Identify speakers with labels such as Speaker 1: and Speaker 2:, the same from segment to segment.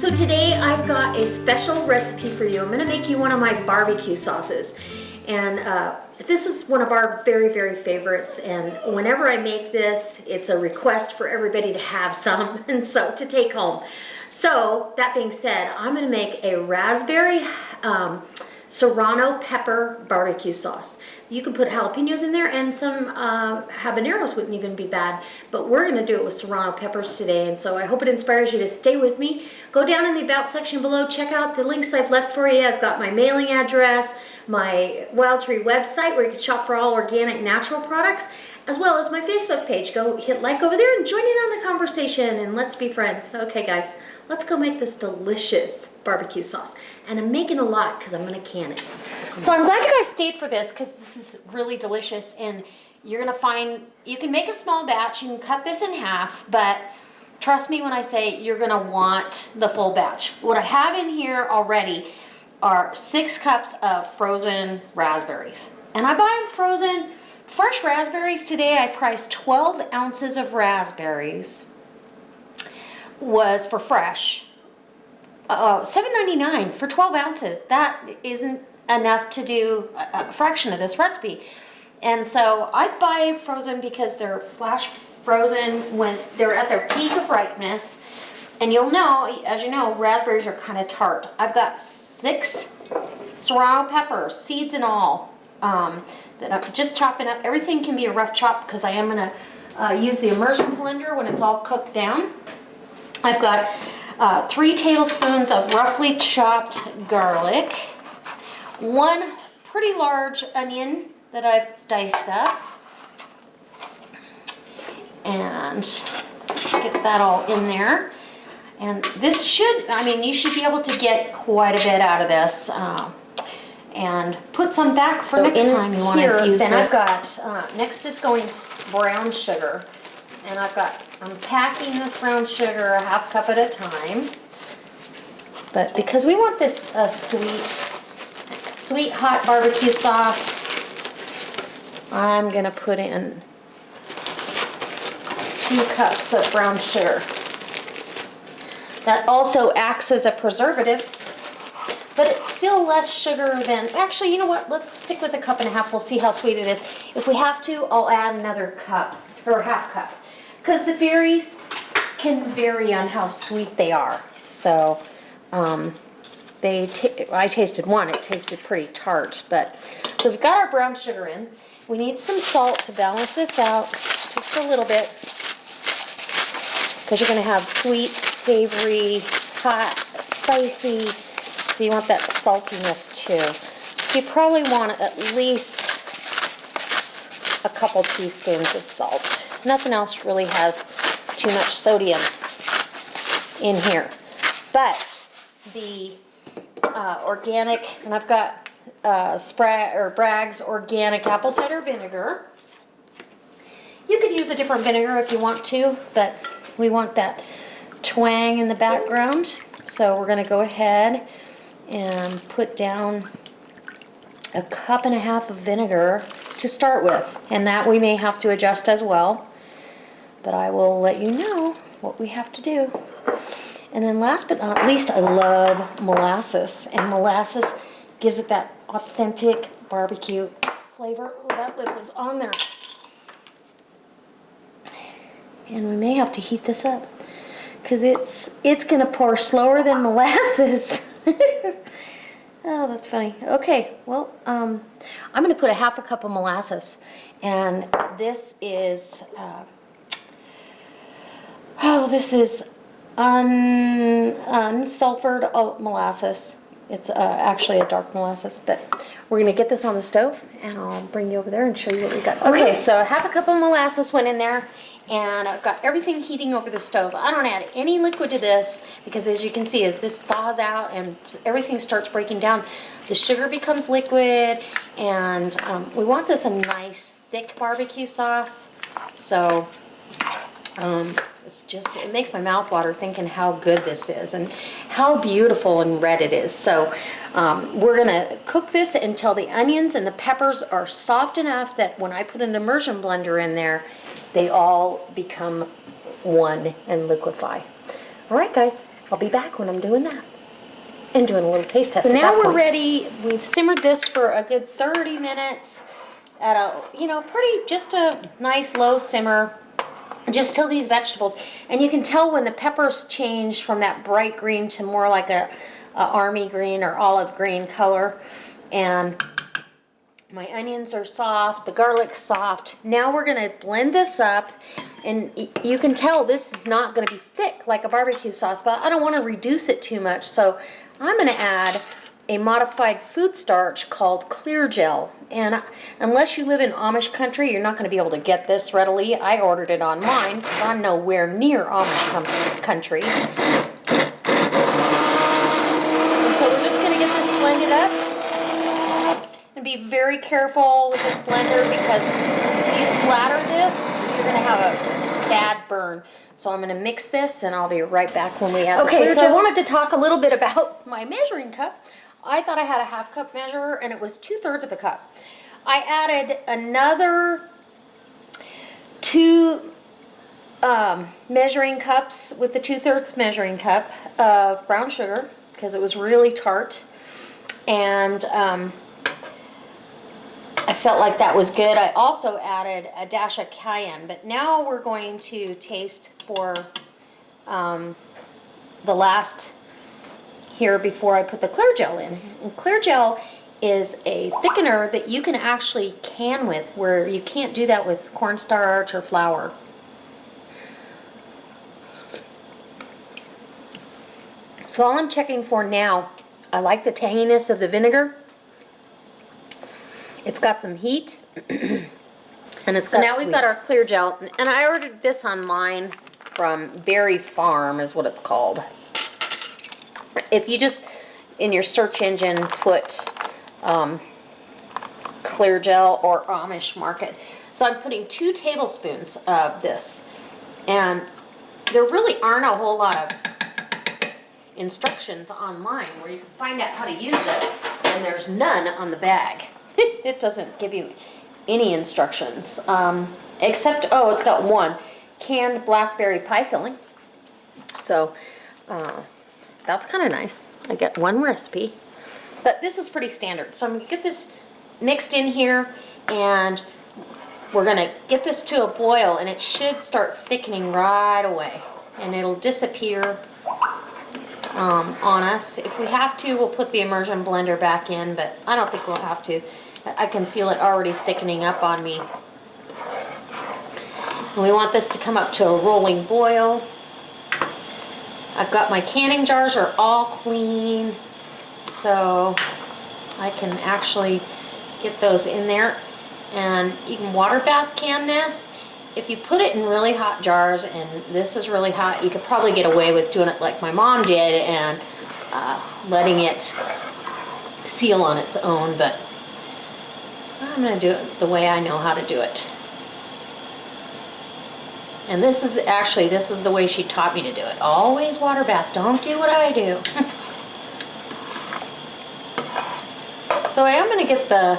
Speaker 1: So today I've got a special recipe for you. I'm gonna make you one of my barbecue sauces. And this is one of our very, very favorites. And whenever I make this, it's a request for everybody to have some and so to take home. So that being said, I'm gonna make a raspberry Serrano pepper barbecue sauce. You can put jalapenos in there, and some habaneros wouldn't even be bad, but we're gonna do it with Serrano peppers today, and so I hope it inspires you to stay with me. Go down in the About section below, check out the links I've left for you. I've got my mailing address, my Wild Tree website where you can shop for all organic natural products, as well as my Facebook page. Go hit like over there and join in on the conversation, and let's be friends. Okay guys, let's go make this delicious barbecue sauce. And I'm making a lot because I'm gonna can it. So I'm glad you guys stayed for this because this is really delicious, and you're gonna find, you can make a small batch, you can cut this in half, but trust me when I say you're gonna want the full batch. What I have in here already are 6 cups of frozen raspberries. And I buy them frozen. Fresh raspberries today, I priced 12 ounces of raspberries was for fresh. $7.99 for 12 ounces. That isn't enough to do a fraction of this recipe. And so I buy frozen because they're flash frozen when they're at their peak of ripeness. And you'll know, as you know, raspberries are kind of tart. I've got 6 Serrano peppers, seeds and all, that I'm just chopping up. Everything can be a rough chop because I am gonna use the immersion blender when it's all cooked down. I've got 3 tablespoons of roughly chopped garlic, 1 pretty large onion that I've diced up, and get that all in there. And this should, I mean, you should be able to get quite a bit out of this, and put some back for next time you want to use this. Then I've got, next is going brown sugar. And I'm packing this brown sugar a half cup at a time. But because we want this sweet hot barbecue sauce, I'm gonna put in 2 cups of brown sugar. That also acts as a preservative, but it's still less sugar than, actually, you know what? Let's stick with a cup and a half. We'll see how sweet it is. If we have to, I'll add another cup or half cup. Because the berries can vary on how sweet they are. So I tasted one, it tasted pretty tart. But so we've got our brown sugar in. We need some salt to balance this out, just a little bit. Because you're going to have sweet, savory, hot, spicy. So you want that saltiness too. So you probably want at least a couple teaspoons of salt. Nothing else really has too much sodium in here. But the organic, and I've got Bragg's organic apple cider vinegar. You could use a different vinegar if you want to, but we want that twang in the background. So we're going to go ahead and put down a cup and a half of vinegar to start with, and that we may have to adjust as well, but I will let you know what we have to do. And then last but not least, I love molasses, and molasses gives it that authentic barbecue flavor. Oh, that lid was on there. And we may have to heat this up because it's gonna pour slower than molasses. Oh, that's funny. Okay, well, I'm going to put a half a cup of molasses, and this is, this is unsulfured molasses. It's actually a dark molasses, but we're going to get this on the stove, and I'll bring you over there and show you what we got. Okay, so half a cup of molasses went in there, and I've got everything heating over the stove. I don't add any liquid to this because, as you can see, as this thaws out and everything starts breaking down, the sugar becomes liquid, and we want this a nice thick barbecue sauce. So it makes my mouth water thinking how good this is and how beautiful and red it is. So we're gonna cook this until the onions and the peppers are soft enough that when I put an immersion blender in there, they all become one and liquefy. All right, guys, I'll be back when I'm doing that and doing a little taste test.
Speaker 2: So
Speaker 1: now
Speaker 2: we're ready. We've simmered this for a good 30 minutes at a, just a nice low simmer, just till these vegetables. And you can tell when the peppers change from that bright green to more like a army green or olive green color. And my onions are soft, the garlic's soft. Now we're gonna blend this up, and you can tell this is not gonna be thick like a barbecue sauce, but I don't wanna reduce it too much, so I'm gonna add a modified food starch called Clear Gel. And unless you live in Amish country, you're not gonna be able to get this readily. I ordered it online because I'm nowhere near Amish country. And so we're just gonna get this blended up. And be very careful with this blender, because if you splatter this, you're gonna have a bad burn. So I'm gonna mix this, and I'll be right back when we add the Clear Gel.
Speaker 1: Okay, so I wanted to talk a little bit about my measuring cup. I thought I had a 1/2 cup measure, and it was 2/3 of a cup. I added another 2 measuring cups with the 2/3 measuring cup of brown sugar, because it was really tart. And I felt like that was good. I also added a dash of cayenne, but now we're going to taste for the last here before I put the Clear Gel in. And Clear Gel is a thickener that you can actually can with, where you can't do that with cornstarch or flour. So all I'm checking for now, I like the tanginess of the vinegar. It's got some heat, and it's
Speaker 2: So now we've got our Clear Gel, and I ordered this online from Berry Farm is what it's called. If you just, in your search engine, put Clear Gel or Amish Market. So I'm putting 2 tablespoons of this, and there really aren't a whole lot of instructions online where you can find out how to use it, and there's none on the bag. It doesn't give you any instructions, except, oh, it's got one, canned blackberry pie filling. So that's kind of nice. I get one recipe, but this is pretty standard. So I'm gonna get this mixed in here, and we're gonna get this to a boil, and it should start thickening right away, and it'll disappear on us. If we have to, we'll put the immersion blender back in, but I don't think we'll have to. I can feel it already thickening up on me. And we want this to come up to a rolling boil. I've got my canning jars are all clean, so I can actually get those in there. And you can water bath can this. If you put it in really hot jars, and this is really hot, you could probably get away with doing it like my mom did and letting it seal on its own, but I'm going to do it the way I know how to do it. And this is the way she taught me to do it. Always water bath. Don't do what I do. So I am going to get the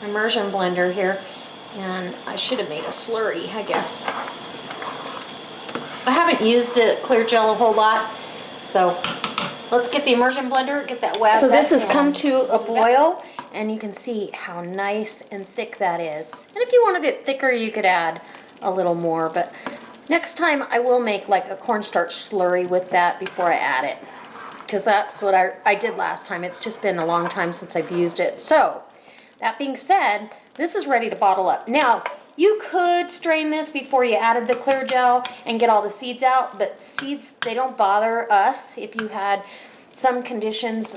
Speaker 2: immersion blender here, and I should have made a slurry, I guess. I haven't used the Clear Gel a whole lot, so let's get the immersion blender, get that wet.
Speaker 1: So this has come to a boil, and you can see how nice and thick that is. And if you wanted it thicker, you could add a little more, but next time I will make like a cornstarch slurry with that before I add it, because that's what I did last time. It's just been a long time since I've used it. So that being said, this is ready to bottle up. Now, you could strain this before you added the Clear Gel and get all the seeds out, but seeds, they don't bother us. If you had some conditions,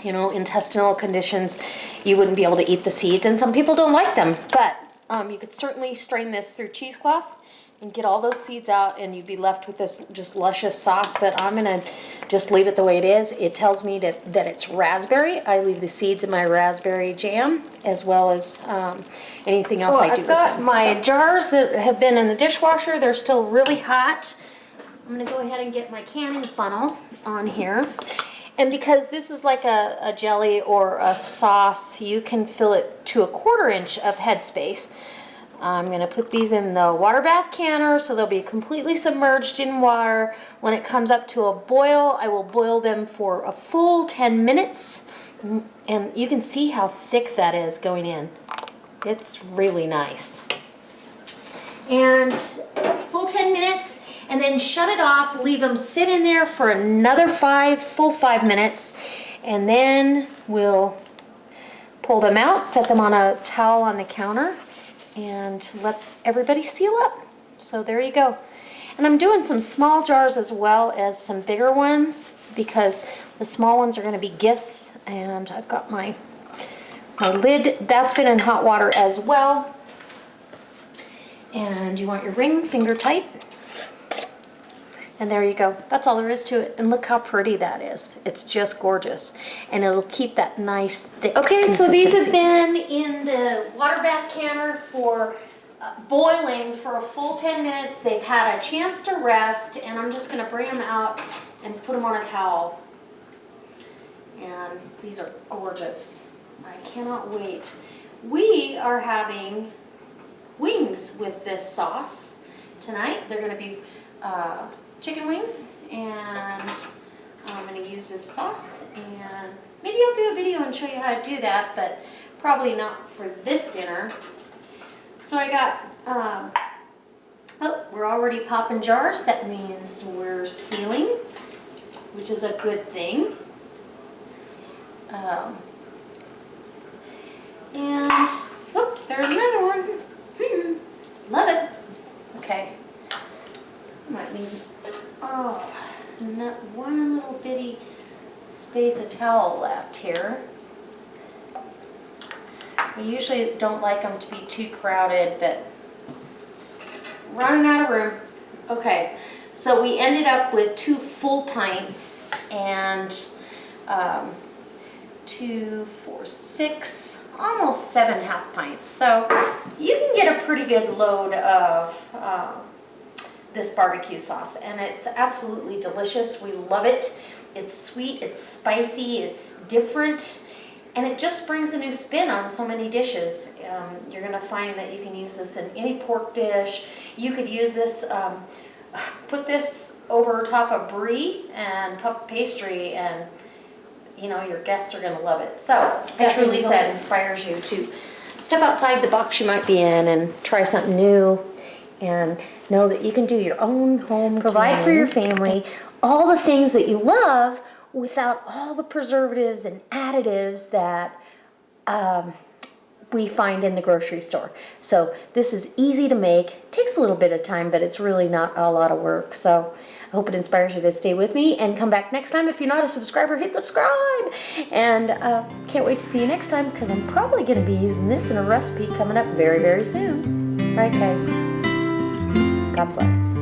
Speaker 1: intestinal conditions, you wouldn't be able to eat the seeds, and some people don't like them. But you could certainly strain this through cheesecloth and get all those seeds out, and you'd be left with this just luscious sauce. But I'm gonna just leave it the way it is. It tells me that it's raspberry. I leave the seeds in my raspberry jam, as well as anything else I do with them. I've got my jars that have been in the dishwasher. They're still really hot. I'm gonna go ahead and get my canning funnel on here. And because this is like a jelly or a sauce, you can fill it to 1/4 inch of headspace.
Speaker 2: I'm gonna put these in the water bath canner so they'll be completely submerged in water. When it comes up to a boil, I will boil them for a full 10 minutes. And you can see how thick that is going in. It's really nice. And full 10 minutes, and then shut it off, leave them sit in there for another full 5 minutes, and then we'll pull them out, set them on a towel on the counter, and let everybody seal up. So there you go. And I'm doing some small jars as well as some bigger ones because the small ones are going to be gifts. And I've got my lid, that's been in hot water as well. And you want your ring finger tight. And there you go. That's all there is to it. And look how pretty that is. It's just gorgeous. And it'll keep that nice thick consistency. So these have been in the water bath canner for boiling for a full 10 minutes. They've had a chance to rest. And I'm just going to bring them out and put them on a towel. And these are gorgeous. I cannot wait. We are having wings with this sauce tonight. They're going to be chicken wings, and I'm going to use this sauce, and maybe I'll do a video and show you how to do that, but probably not for this dinner. So I got, oh, we're already popping jars. That means we're sealing, which is a good thing. And, oh, there's another one. Love it. Okay. Might need, oh, not one little bitty space of towel left here. I usually don't like them to be too crowded, but running out of room. Okay, so we ended up with 2 full pints and 2, 4, 6, almost 7 half pints. So you can get a pretty good load of this barbecue sauce, and it's absolutely delicious. We love it. It's sweet, it's spicy, it's different, and it just brings a new spin on so many dishes. You're gonna find that you can use this in any pork dish. You could use this, put this over top of brie and puff pastry, and you know, your guests are going to love it. So that really inspires you to step outside the box you might be in and try something new, and know that you can do your own home, provide for your family all the things that you love without all the preservatives and additives that we find in the grocery store. So this is easy to make. Takes a little bit of time, but it's really not a lot of work. So I hope it inspires you to stay with me and come back next time. If you're not a subscriber, hit subscribe. And can't wait to see you next time, because I'm probably going to be using this in a recipe coming up very, very soon. All right, guys. God bless.